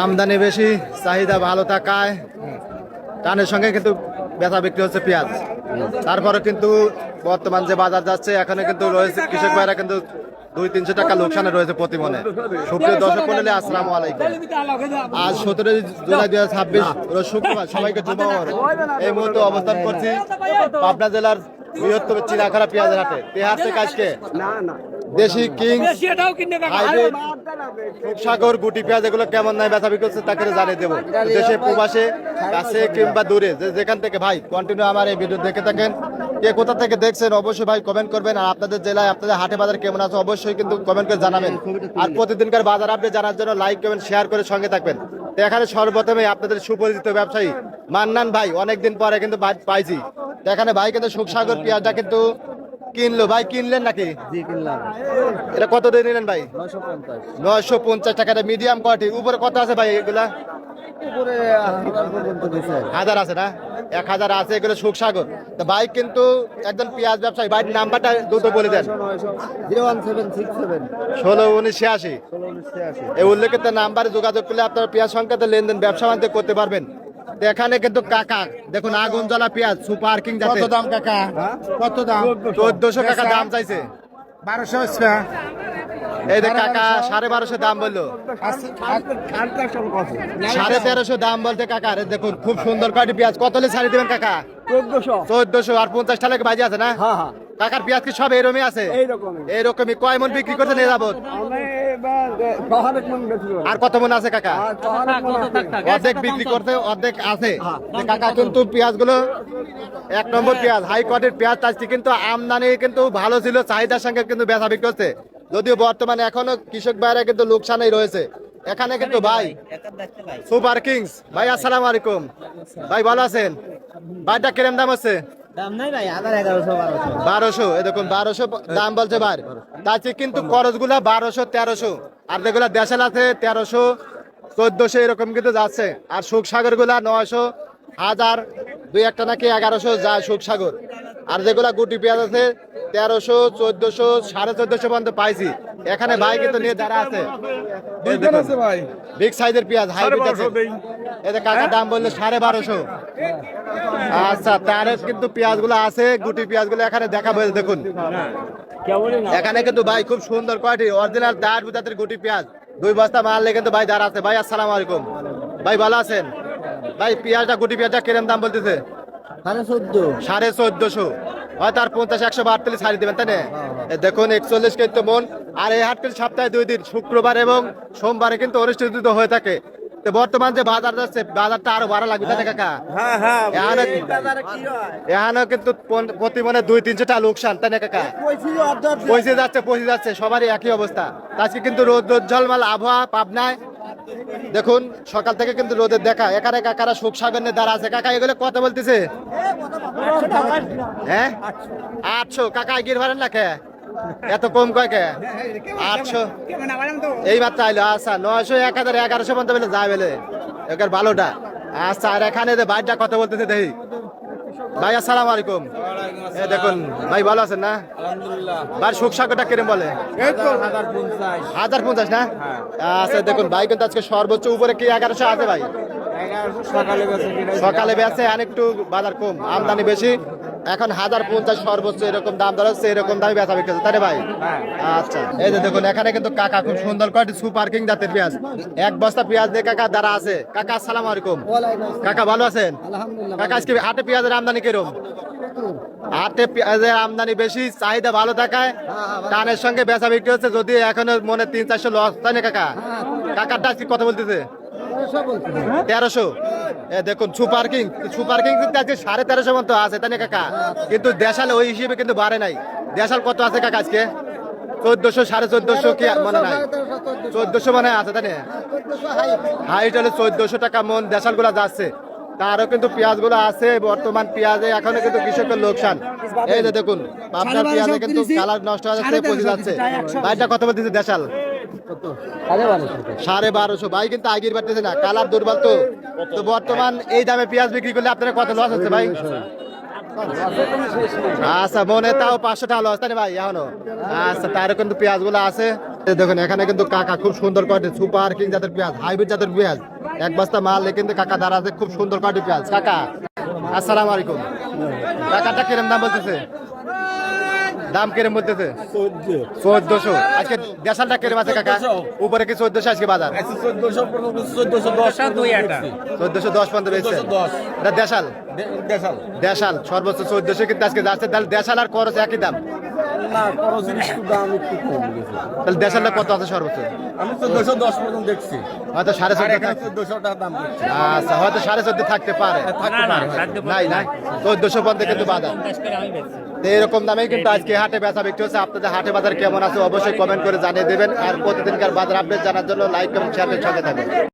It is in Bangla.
আমদানি বেশি, চাহিদা ভালো থাকায় টানের সঙ্গে কিন্তু বেচা বিক্রি হচ্ছে পেঁয়াজ। তারপরে কিন্তু বর্তমান যে বাজার যাচ্ছে এখানে কিন্তু রয়েছে কৃষক ভাইরা কিন্তু 200-300 টাকা লোকসানে রয়েছে প্রতি মনে। সুপ্রিয় দর্শক মণ্ডলী, আসসালামু আলাইকুম। আজ 17 জুলাই 2026 রোজ শুক্রবার। সবাইকে জুমাওয়ার এই মুহূর্তে অবস্থান করছি পাবনা জেলার বৃহত্তম চিনাখারা পেঁয়াজের হাটে। পেঁয়াজ থেকে আজকে দেশি কিং, হাইব্রিড, রূপসাগর, গুটি পেঁয়াজ এগুলো কেমন নাই বেচা বিক্রি হচ্ছে তাকে জানিয়ে দেবো। দেশে প্রবাসে কাছে কিংবা দূরে যেখান থেকে ভাই কন্টিনিউ আমার এই ভিডিও দেখে থাকেন, কে কোথা থেকে দেখছেন অবশ্যই ভাই কমেন্ট করবেন। আর আপনাদের জেলায় আপনাদের হাটে বাজার কেমন আছে অবশ্যই কিন্তু কমেন্ট করে জানাবেন। আর প্রতিদিনকার বাজার আপডেট জানার জন্য লাইক কমেন্ট শেয়ার করে সঙ্গে থাকবেন। তো এখানে সর্বপ্রথমে আপনাদের সুপরিচিত ব্যবসায়ী মান্নান ভাই, অনেকদিন পরে কিন্তু পাইছি। তো এখানে ভাই কিন্তু সুখসাগর পেঁয়াজটা কিন্তু কিনলো। ভাই কিনলেন নাকি? জি কিনলাম। এটা কত দিয়ে নিলেন ভাই? 950 টাকা। মিডিয়াম কোয়ালিটি উপরে কত আছে ভাই? এগুলা উপরে 1000 পর্যন্ত দিছে। 1000 আছে না? 1000 আছে। এগুলো সুখসাগর। তো ভাই কিন্তু একজন পেঁয়াজ ব্যবসায়ী। ভাই নাম্বারটা দুটো বলে দেন। 01767 161986 1686। এই উল্লেখিত নাম্বারে যোগাযোগ করলে আপনার পেঁয়াজ সংক্রান্ত লেনদেন ব্যবসা বাণিজ্য করতে পারবেন। তো এখানে কিন্তু কাকা দেখুন আগুন জ্বলা পেঁয়াজ সুপার কিং জাতের। কত দাম কাকা? কত দাম? 1400 টাকা দাম চাইছে। 1200 আছে। এই যে কাকা 1250 দাম বললো। 1350 দাম বলতে কাকা। আরে দেখুন খুব সুন্দর কোয়ালিটি পেঁয়াজ। কত হলে ছাড়ি দেবেন কাকা? 1400 আর 50 টাকা বাজি আছে না? হ্যাঁ হ্যাঁ কাকার পেঁয়াজ কি সব এরকমই আছে? এইরকমই। কয় মন বিক্রি করতে নিয়ে যাবো? আর কত মন আছে কাকা? অর্ধেক বিক্রি করতে অর্ধেক আছে। কাকা কিন্তু পেঁয়াজ গুলো 1 নম্বর পেঁয়াজ, হাই কোয়ালিটির পেঁয়াজ চাইছি। কিন্তু আমদানি কিন্তু ভালো ছিল, চাহিদার সঙ্গে কিন্তু বেচা বিক্রি হচ্ছে। যদিও বর্তমানে এখনো কৃষক ভাইরা কিন্তু লোকসানেই রয়েছে। এখানে কিন্তু ভাই সুপার কিংস ভাই, আসসালামু আলাইকুম ভাই, ভালো আছেন? ভাইটা কিরম দাম হচ্ছে? দাম নাই ভাই, 1100 1200। এই দেখুন 1200 দাম বলছে ভাই। তাতে কিন্তু খরচ গুলা 1200 1300, আর যেগুলা দেশাল আছে 1300 1400 এরকম কিন্তু যাচ্ছে। আর সুখসাগর গুলা 900 1000 দুই একটা নাকি 1100 যায় সুখসাগর। আর যেগুলা গুটি পেঁয়াজ আছে 1300 1400 1450 পর্যন্ত পাইছি। এখানে ভাই কিন্তু নিয়ে দাঁড়া আছে বিগ সাইজের পেঁয়াজ হাইব্রিড আছে। এতে কাকা দাম বললে 1250। আচ্ছা, তার কিন্তু পেঁয়াজ গুলো আছে, গুটি পেঁয়াজ গুলো এখানে দেখাবো। দেখুন এখানে কিন্তু ভাই খুব সুন্দর কোয়ালিটি অরিজিনাল দাঁড় বুঝাতের গুটি পেঁয়াজ 2 বস্তা মারলে কিন্তু ভাই দাঁড়া আছে। ভাই আসসালামু আলাইকুম ভাই, ভালো আছেন? ভাই পেঁয়াজটা গুটি পেঁয়াজটা কিরম দাম বলতেছে? 1450। হয়তো আর 50-100 বাড়তে ছাড়ি দেবেন তাই না? দেখুন 41 কিন্তু মন। আর এই হাট কিন্তু সপ্তাহে 2 দিন, শুক্রবার এবং সোমবারে কিন্তু অনুষ্ঠিত হয়ে থাকে। তো বর্তমান যে বাজার যাচ্ছে বাজারটা আরো বাড়া লাগবে তাই না কাকা? এখানে কিন্তু প্রতি মনে 200-300 টাকা লোকসান তাই না কাকা? পৌঁছে যাচ্ছে সবারই একই অবস্থা। আজকে কিন্তু রোদ ঝলমাল আবহাওয়া পাবনায়। দেখুন সকাল থেকে কিন্তু রোদের দেখা। এখানে কাকারা সুখসাগর নিয়ে দাঁড়া আছে। কাকা এগুলো কত বলতেছে? হ্যাঁ 800। কাকা এগিয়ে পারেন না কে? এত কম কয় কে? 800 এই মাত্র আইলো। আচ্ছা 900 1000 1100 পর্যন্ত বলে যায় বলে এবার ভালোটা। আচ্ছা, আর এখানে যে ভাইটা কত বলতেছে দেখি। ভাই আসসালামু আলাইকুম। এই দেখুন ভাই, ভালো আছেন না? ভাই সুখসাগরটা কিরম বলে? 1050 না? আচ্ছা দেখুন ভাই কিন্তু আজকে সর্বোচ্চ উপরে কি 1100 আছে ভাই? সকালে বেচে আর একটু বাজার কম, আমদানি বেশি। এখন 1050 সর্বোচ্চ এরকম দাম দর হচ্ছে, এরকম দামে বেচা বিক্রি হচ্ছে তাই রে ভাই? আচ্ছা, এই যে দেখুন এখানে কিন্তু কাকা খুব সুন্দর কোয়ালিটি সুপার কিং জাতের পেঁয়াজ 1 বস্তা পেঁয়াজ দিয়ে কাকা দাঁড়া আছে। কাকা আসসালামু আলাইকুম। কাকা ভালো আছেন? কাকা আজকে হাটে পেঁয়াজের আমদানি কিরম? হাটে পেঁয়াজের আমদানি বেশি, চাহিদা ভালো থাকায় টানের সঙ্গে বেচা বিক্রি হচ্ছে। যদি এখনো মনে 300-400 লস তাই না কাকা? কাকারটা আজকে কত বলতেছে? 1300। দেখুন সুপার কিং কিন্তু আজকে 1350 মতো আছে তাই না কাকা? কিন্তু দেশাল ওই হিসেবে কিন্তু বাড়ে নাই। দেশাল কত আছে কাকা আজকে? 1400 1450 কি মনে নাই? 1400 মানে আছে তাই না? হাইট হলে 1400 টাকা মন দেশাল গুলা যাচ্ছে। তারও কিন্তু পেঁয়াজ গুলো আছে। বর্তমান পেঁয়াজে এখনো কিন্তু কৃষকের লোকসান। এই যে দেখুন আপনার পেঁয়াজে কিন্তু কালার নষ্ট হয়ে যাচ্ছে, পচে যাচ্ছে। ভাইটা কত বলতেছে দেশাল? 1250। ভাই কিন্তু আগের বাড়তেছে না, কালার দুর্বল। তো বর্তমান এই দামে পেঁয়াজ বিক্রি করলে আপনারা কত লস হচ্ছে ভাই? আচ্ছা মনে তাও 500 টাকা লস তাই ভাই এখনো। আচ্ছা, তারও কিন্তু পেঁয়াজ গুলো আছে। এই দেখুন এখানে কিন্তু কাকা খুব সুন্দর কোয়ালিটি সুপার কিং জাতের পেঁয়াজ হাইব্রিড জাতের পেঁয়াজ এক বস্তা মাল কিন্তু কাকা দাঁড়া আছে খুব সুন্দর কোয়ালিটি পেঁয়াজ কাকা আসসালামু আলাইকুম কাকাটা কিরম দাম বলতেছে দাম কিরম বলতেছে 1400 আজকে দেশালটা কিরম আছে কাকা উপরে কি 1400 আজকে বাজার 1410 পর্যন্ত বেচছে এটা দেশাল দেশাল সর্বোচ্চ 1400 কিন্তু আজকে যাচ্ছে তাহলে দেশাল আর খরচ একই দাম তাহলে দেশালটা কত আছে সর্বোচ্চ আমি 1410 পর্যন্ত দেখছি হয়তো 14.5 1400 টাকা দাম দিচ্ছি আচ্ছা হয়তো 14.5 থাকতে পারে নাই নাই 1400 পর্যন্ত কিন্তু বাজার তো এরকম দামেই কিন্তু আজকে হাটে বেচা বিক্রি হচ্ছে আপনাদের হাটে বাজার কেমন আছে অবশ্যই কমেন্ট করে জানিয়ে দেবেন আর প্রতিদিনকার বাজার আপডেট জানার জন্য লাইক কমেন্ট শেয়ার করে থাকবেন